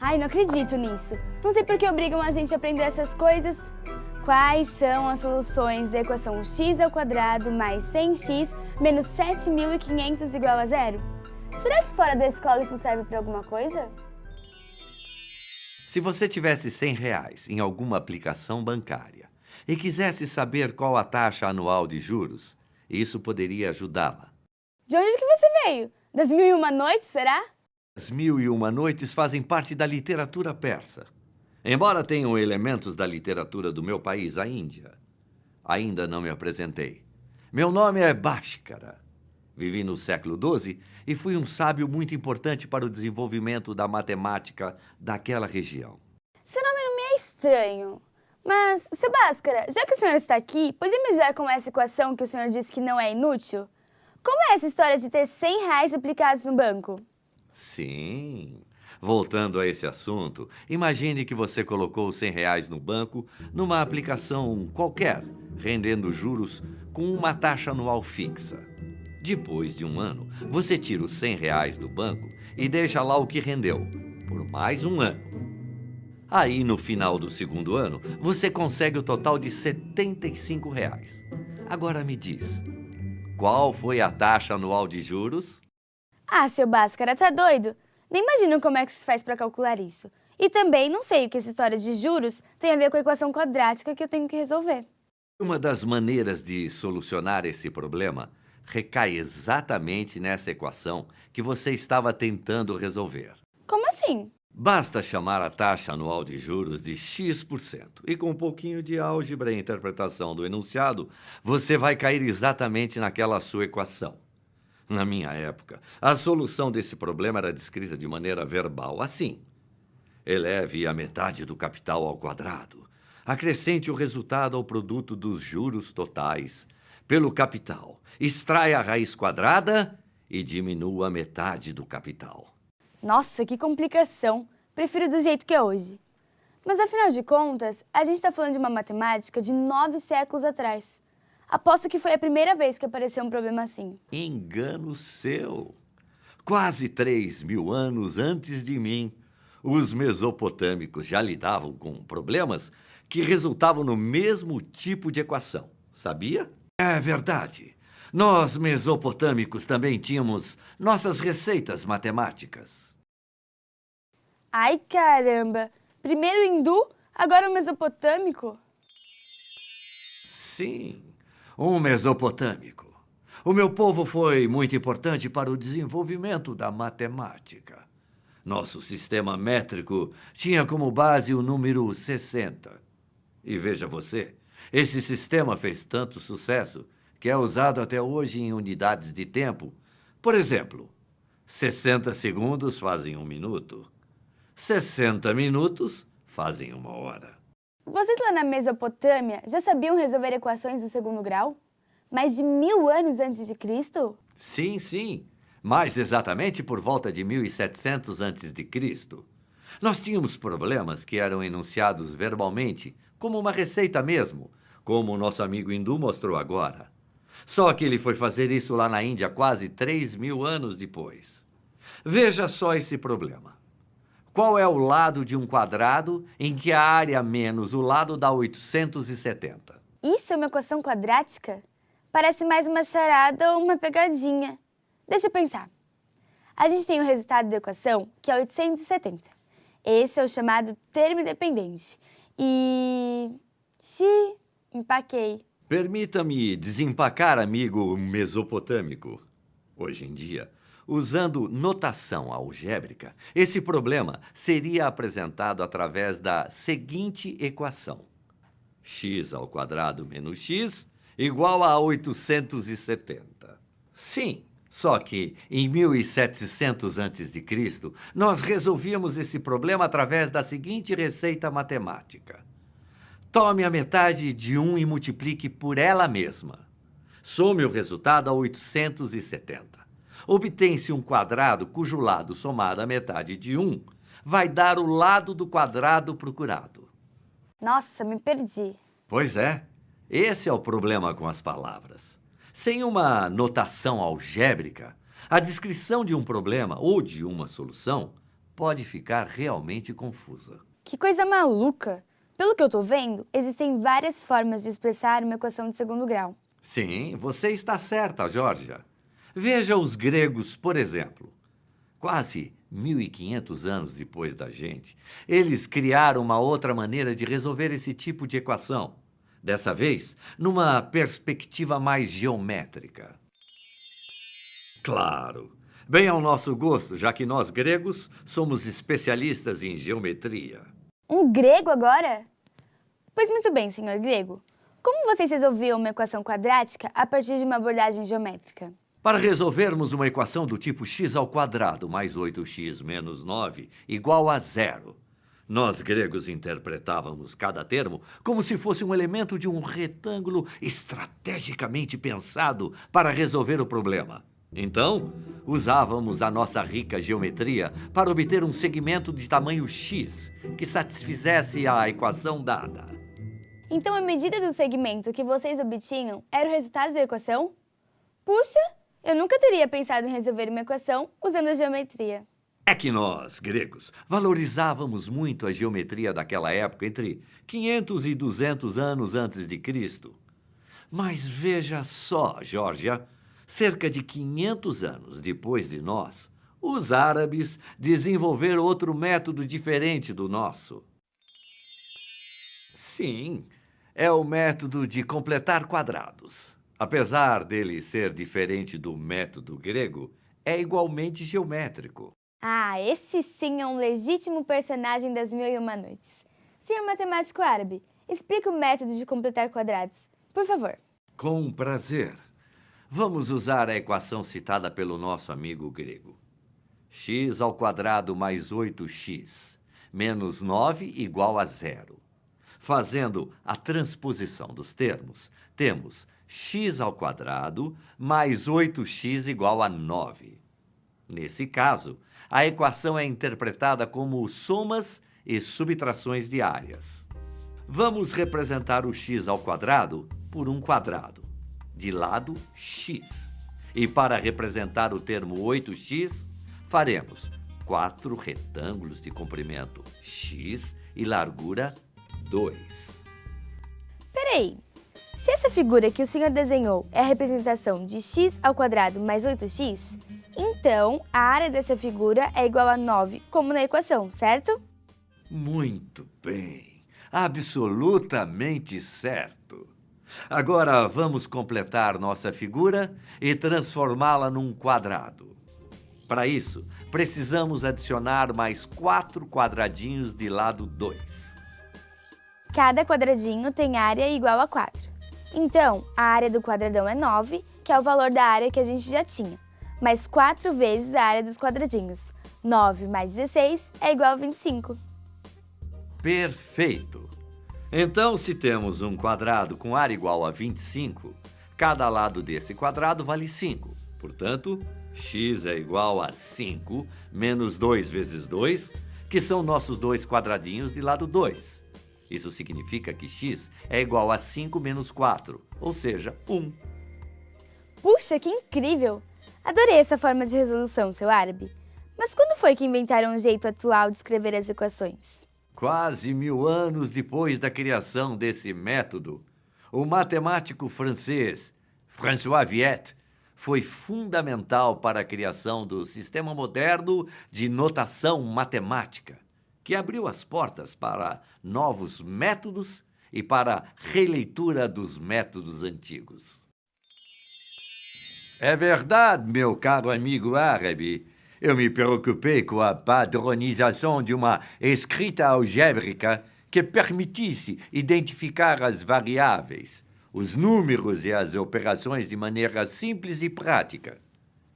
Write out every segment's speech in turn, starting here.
Ai, não acredito nisso. Não sei por que obrigam a gente a aprender essas coisas. Quais são as soluções da equação x² mais 100x menos 7.500 igual a zero? Será que fora da escola isso serve para alguma coisa? Se você tivesse R$ 100 em alguma aplicação bancária e quisesse saber qual a taxa anual de juros, isso poderia ajudá-la. De onde que você veio? Das Mil e Uma Noites, será? As Mil e Uma Noites fazem parte da literatura persa. Embora tenham elementos da literatura do meu país, a Índia. Ainda não me apresentei. Meu nome é Bhaskara. Vivi no século XII e fui um sábio muito importante para o desenvolvimento da matemática daquela região. Seu nome não me é estranho. Mas, seu Bhaskara, já que o senhor está aqui, podia me ajudar com essa equação que o senhor disse que não é inútil? Como é essa história de ter R$ 100 aplicados no banco? Sim. Voltando a esse assunto, imagine que você colocou R$ 100 no banco numa aplicação qualquer, rendendo juros com uma taxa anual fixa. Depois de um ano, você tira os R$ 100 do banco e deixa lá o que rendeu, por mais um ano. Aí, no final do segundo ano, você consegue o total de R$ 75. Agora me diz, qual foi a taxa anual de juros? Ah, seu Bhaskara, tá doido? Nem imagino como é que se faz para calcular isso. E também não sei o que essa história de juros tem a ver com a equação quadrática que eu tenho que resolver. Uma das maneiras de solucionar esse problema recai exatamente nessa equação que você estava tentando resolver. Como assim? Basta chamar a taxa anual de juros de x% e com um pouquinho de álgebra e interpretação do enunciado, você vai cair exatamente naquela sua equação. Na minha época, a solução desse problema era descrita de maneira verbal, assim: eleve a metade do capital ao quadrado. Acrescente o resultado ao produto dos juros totais pelo capital. Extrai a raiz quadrada e diminua a metade do capital. Nossa, que complicação. Prefiro do jeito que é hoje. Mas afinal de contas, a gente está falando de uma matemática de 9 séculos atrás. Aposto que foi a primeira vez que apareceu um problema assim. Engano seu. Quase 3.000 anos antes de mim, os mesopotâmicos já lidavam com problemas que resultavam no mesmo tipo de equação. Sabia? É verdade. Nós, mesopotâmicos, também tínhamos nossas receitas matemáticas. Ai, caramba! Primeiro o hindu, agora o mesopotâmico? Sim, um mesopotâmico. O meu povo foi muito importante para o desenvolvimento da matemática. Nosso sistema métrico tinha como base o número 60. E veja você, esse sistema fez tanto sucesso que é usado até hoje em unidades de tempo. Por exemplo, 60 segundos fazem 1 minuto. 60 minutos fazem 1 hora. Vocês lá na Mesopotâmia já sabiam resolver equações do segundo grau? Mais de 1000 anos antes de Cristo? Sim, sim. Mais exatamente por volta de 1700 a.C. Nós tínhamos problemas que eram enunciados verbalmente, como uma receita mesmo, como o nosso amigo hindu mostrou agora. Só que ele foi fazer isso lá na Índia quase 3.000 anos depois. Veja só esse problema. Qual é o lado de um quadrado em que a área menos o lado dá 870? Isso é uma equação quadrática? Parece mais uma charada ou uma pegadinha. Deixa eu pensar. A gente tem o resultado da equação, que é 870. Esse é o chamado termo independente. E... empaquei. Permita-me desempacar, amigo mesopotâmico. Hoje em dia, usando notação algébrica, esse problema seria apresentado através da seguinte equação: x² menos x igual a 870. Sim, só que em 1700 a.C., nós resolvíamos esse problema através da seguinte receita matemática. Tome a metade de 1 e multiplique por ela mesma. Some o resultado a 870. Obtém-se um quadrado cujo lado somado à metade de 1 vai dar o lado do quadrado procurado. Nossa, me perdi. Pois é, esse é o problema com as palavras. Sem uma notação algébrica, a descrição de um problema ou de uma solução pode ficar realmente confusa. Que coisa maluca! Pelo que eu tô vendo, existem várias formas de expressar uma equação de segundo grau. Sim, você está certa, Georgia. Veja os gregos, por exemplo. Quase 1500 anos depois da gente, eles criaram uma outra maneira de resolver esse tipo de equação. Dessa vez, numa perspectiva mais geométrica. Claro, bem ao nosso gosto, já que nós gregos somos especialistas em geometria. Um grego agora? Pois muito bem, senhor grego. Como vocês resolviam uma equação quadrática a partir de uma abordagem geométrica? Para resolvermos uma equação do tipo x² mais 8x menos 9 igual a zero, nós gregos interpretávamos cada termo como se fosse um elemento de um retângulo estrategicamente pensado para resolver o problema. Então, usávamos a nossa rica geometria para obter um segmento de tamanho x que satisfizesse a equação dada. Então a medida do segmento que vocês obtinham era o resultado da equação? Puxa, eu nunca teria pensado em resolver uma equação usando a geometria. É que nós, gregos, valorizávamos muito a geometria daquela época, entre 500 e 200 anos antes de Cristo. Mas veja só, Geórgia, cerca de 500 anos depois de nós, os árabes desenvolveram outro método diferente do nosso. Sim, é o método de completar quadrados. Apesar dele ser diferente do método grego, é igualmente geométrico. Ah, esse sim é um legítimo personagem das Mil e Uma Noites. Senhor matemático árabe, explique o método de completar quadrados, por favor. Com prazer. Vamos usar a equação citada pelo nosso amigo grego. x² mais 8x menos 9 igual a zero. Fazendo a transposição dos termos, temos x² mais 8x igual a 9. Nesse caso, a equação é interpretada como somas e subtrações de áreas. Vamos representar o x² por um quadrado, de lado x. E para representar o termo 8x, faremos 4 retângulos de comprimento x e largura 2. Peraí, se essa figura que o senhor desenhou é a representação de x² mais 8x, então a área dessa figura é igual a 9, como na equação, certo? Muito bem, absolutamente certo. Agora vamos completar nossa figura e transformá-la num quadrado. Para isso, precisamos adicionar mais 4 quadradinhos de lado 2. Cada quadradinho tem área igual a 4. Então, a área do quadradão é 9, que é o valor da área que a gente já tinha, mais 4 vezes a área dos quadradinhos. 9 mais 16 é igual a 25. Perfeito! Então, se temos um quadrado com área igual a 25, cada lado desse quadrado vale 5. Portanto, x é igual a 5 menos 2 vezes 2, que são nossos dois quadradinhos de lado 2. Isso significa que x é igual a 5 menos 4, ou seja, 1. Puxa, que incrível! Adorei essa forma de resolução, seu árabe. Mas quando foi que inventaram um jeito atual de escrever as equações? Quase 1000 anos depois da criação desse método, o matemático francês François Viète foi fundamental para a criação do sistema moderno de notação matemática, que abriu as portas para novos métodos e para a releitura dos métodos antigos. É verdade, meu caro amigo árabe. Eu me preocupei com a padronização de uma escrita algébrica que permitisse identificar as variáveis, os números e as operações de maneira simples e prática.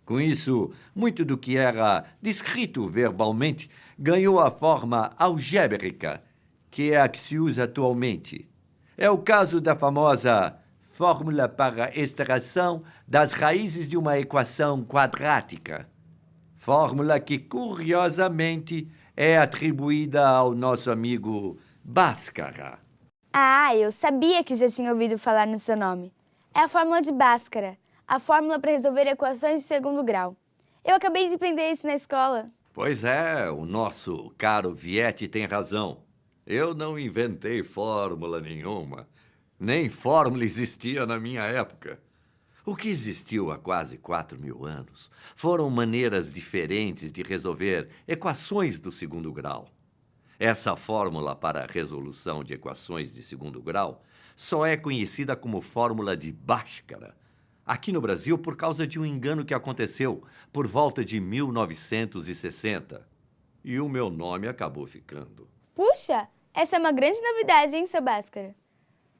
Com isso, muito do que era descrito verbalmente ganhou a forma algébrica, que é a que se usa atualmente. É o caso da famosa fórmula para extração das raízes de uma equação quadrática. Fórmula que, curiosamente, é atribuída ao nosso amigo Bhaskara. Ah, eu sabia que já tinha ouvido falar no seu nome. É a fórmula de Bhaskara, a fórmula para resolver equações de segundo grau. Eu acabei de aprender isso na escola. Pois é, o nosso caro Viette tem razão. Eu não inventei fórmula nenhuma. Nem fórmula existia na minha época. O que existiu há quase 4.000 anos foram maneiras diferentes de resolver equações do segundo grau. Essa fórmula para a resolução de equações de segundo grau só é conhecida como fórmula de Bhaskara, aqui no Brasil por causa de um engano que aconteceu por volta de 1960. E o meu nome acabou ficando. Puxa, essa é uma grande novidade, hein, seu Bhaskara?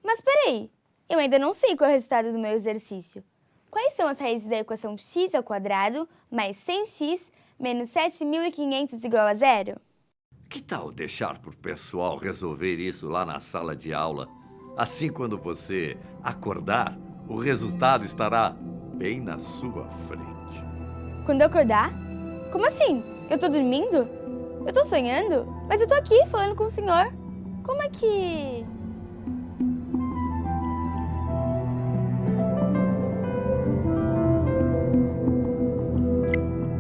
Mas peraí, eu ainda não sei qual é o resultado do meu exercício. Quais são as raízes da equação x ao quadrado mais 100x menos 7.500 igual a zero? Que tal deixar para o pessoal resolver isso lá na sala de aula? Assim, quando você acordar, o resultado estará bem na sua frente. Quando eu acordar? Como assim? Eu tô dormindo? Eu tô sonhando? Mas eu tô aqui falando com o senhor. Como é que...